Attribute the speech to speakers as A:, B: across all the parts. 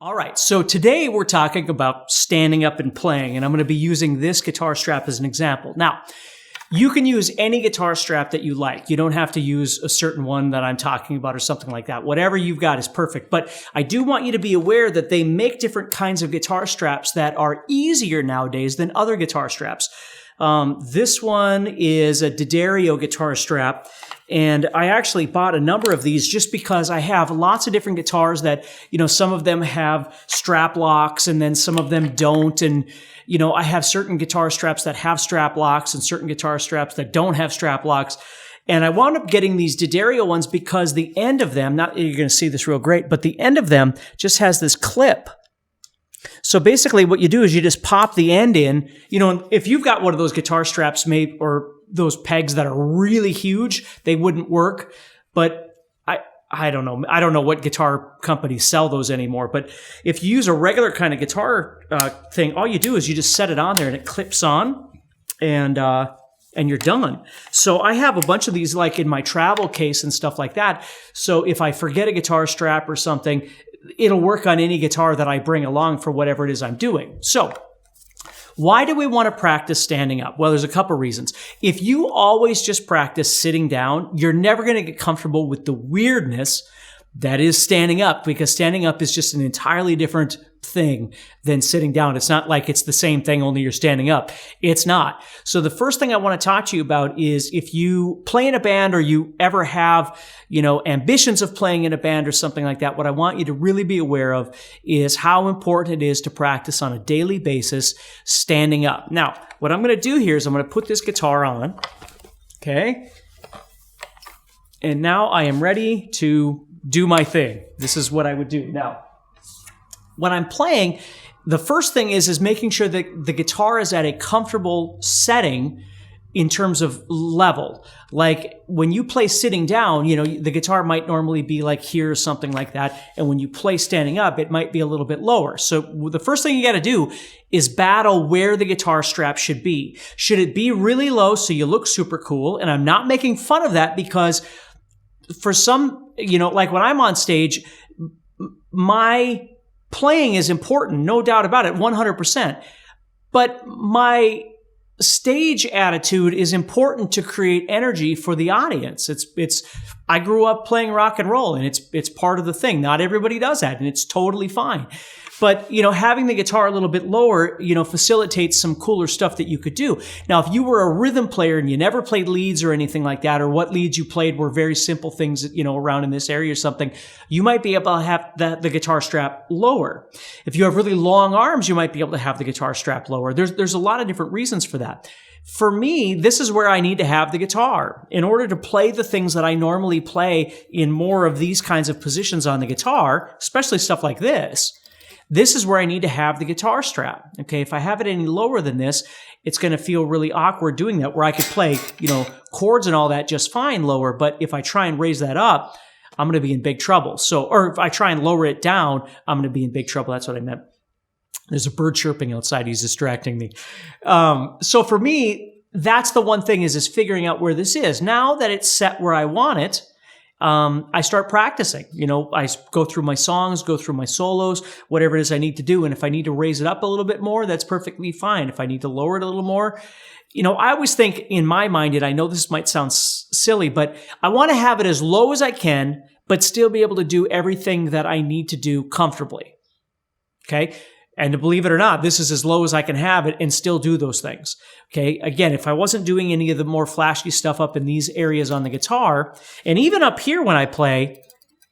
A: All right, so today we're talking about standing up and playing, and I'm going to be using this guitar strap as an example. Now, you can use any guitar strap that you like. You don't have to use a certain one that I'm talking about or something like that. Whatever you've got is perfect. But I do want you to be aware that they make different kinds of guitar straps that are easier nowadays than other guitar straps. This one is a D'Addario guitar strap, and I actually bought a number of these just because I have lots of different guitars that, some of them have strap locks and then some of them don't. And, I have certain guitar straps that have strap locks and certain guitar straps that don't have strap locks. And I wound up getting these D'Addario ones because the end of them, not you're going to see this real great, but the end of them just has this clip. So basically what you do is you just pop the end in, if you've got one of those guitar straps made or those pegs that are really huge, they wouldn't work. But I don't know. I don't know what guitar companies sell those anymore. But if you use a regular kind of guitar thing, all you do is you just set it on there and it clips on and you're done. So I have a bunch of these like in my travel case and stuff like that. So if I forget a guitar strap or something, it'll work on any guitar that I bring along for whatever it is I'm doing. So why do we want to practice standing up? Well, there's a couple reasons. If you always just practice sitting down, you're never going to get comfortable with the weirdness that is standing up, because standing up is just an entirely different thing than sitting down. It's not like it's the same thing, only you're standing up. It's not. So the first thing I want to talk to you about is if you play in a band or you ever have, ambitions of playing in a band or something like that, what I want you to really be aware of is how important it is to practice on a daily basis standing up. Now, what I'm going to do here is I'm going to put this guitar on. Okay. And now I am ready to do my thing. This is what I would do. Now, when I'm playing, the first thing is making sure that the guitar is at a comfortable setting in terms of level. Like when you play sitting down, the guitar might normally be like here or something like that. And when you play standing up, it might be a little bit lower. So the first thing you got to do is battle where the guitar strap should be. Should it be really low so you look super cool? And I'm not making fun of that, because for some, like when I'm on stage, my playing is important, no doubt about it, 100%. But my stage attitude is important to create energy for the audience. I grew up playing rock and roll, and it's part of the thing. Not everybody does that, and it's totally fine. But, having the guitar a little bit lower, facilitates some cooler stuff that you could do. Now, if you were a rhythm player and you never played leads or anything like that, or what leads you played were very simple things, around in this area or something, you might be able to have the guitar strap lower. If you have really long arms, you might be able to have the guitar strap lower. There's a lot of different reasons for that. For me, this is where I need to have the guitar. In order to play the things that I normally play in more of these kinds of positions on the guitar, especially stuff like this is where I need to have the guitar strap. Okay, if I have it any lower than this, it's going to feel really awkward doing that, where I could play, chords and all that just fine lower. But if I try and raise that up, I'm going to be in big trouble. Or if I try and lower it down, I'm going to be in big trouble. That's what I meant. There's a bird chirping outside. He's distracting me. So for me, that's the one thing is figuring out where this is. Now that it's set where I want it, I start practicing. I go through my songs, go through my solos, whatever it is I need to do. And if I need to raise it up a little bit more, that's perfectly fine. If I need to lower it a little more, I always think in my mind, and I know this might sound silly, but I want to have it as low as I can, but still be able to do everything that I need to do comfortably. Okay. And to believe it or not, this is as low as I can have it and still do those things. Okay. Again, if I wasn't doing any of the more flashy stuff up in these areas on the guitar, and even up here when I play,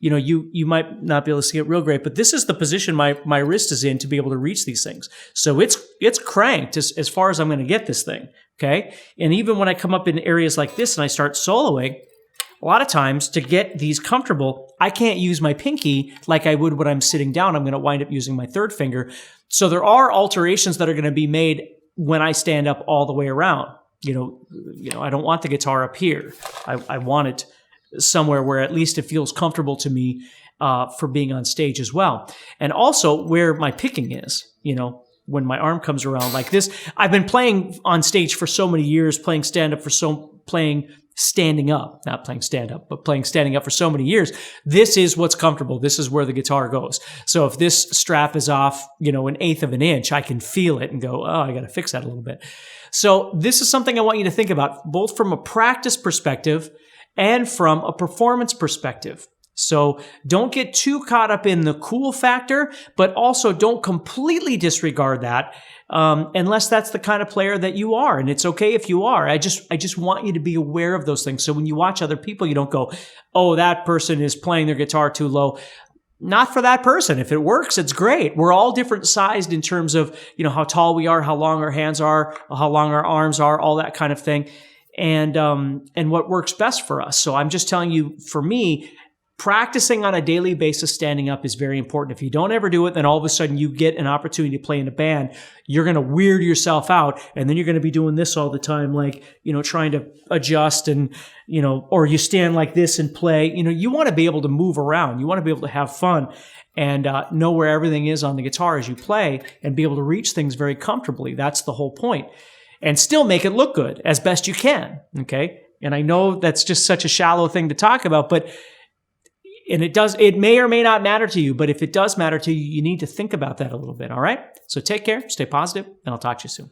A: you might not be able to see it real great, but this is the position my wrist is in to be able to reach these things. So it's cranked as far as I'm going to get this thing. Okay. And even when I come up in areas like this and I start soloing, a lot of times to get these comfortable, I can't use my pinky like I would when I'm sitting down. I'm going to wind up using my third finger. So there are alterations that are going to be made when I stand up all the way around. I don't want the guitar up here. I want it somewhere where at least it feels comfortable to me for being on stage as well. And also where my picking is, when my arm comes around like this. I've been playing on stage for so many years, playing stand-up playing standing up, not playing stand up, but playing standing up for so many years, this is what's comfortable. This is where the guitar goes. So if this strap is off, you know, 1/8 of an inch, I can feel it and go, oh, I got to fix that a little bit. So this is something I want you to think about, both from a practice perspective and from a performance perspective. So don't get too caught up in the cool factor, but also don't completely disregard that unless that's the kind of player that you are. And it's okay if you are. I just want you to be aware of those things. So when you watch other people, you don't go, oh, that person is playing their guitar too low. Not for that person. If it works, it's great. We're all different sized in terms of, you know, how tall we are, how long our hands are, how long our arms are, all that kind of thing. And what works best for us. So I'm just telling you, for me, practicing on a daily basis standing up is very important. If you don't ever do it, then all of a sudden you get an opportunity to play in a band. You're going to weird yourself out, and then you're going to be doing this all the time, like, you know, trying to adjust and, you know, or you stand like this and play. You know, you want to be able to move around. You want to be able to have fun and know where everything is on the guitar as you play and be able to reach things very comfortably. That's the whole point. And still make it look good as best you can, okay? And I know that's just such a shallow thing to talk about, but it may or may not matter to you, but if it does matter to you, you need to think about that a little bit, all right? So take care, stay positive, and I'll talk to you soon.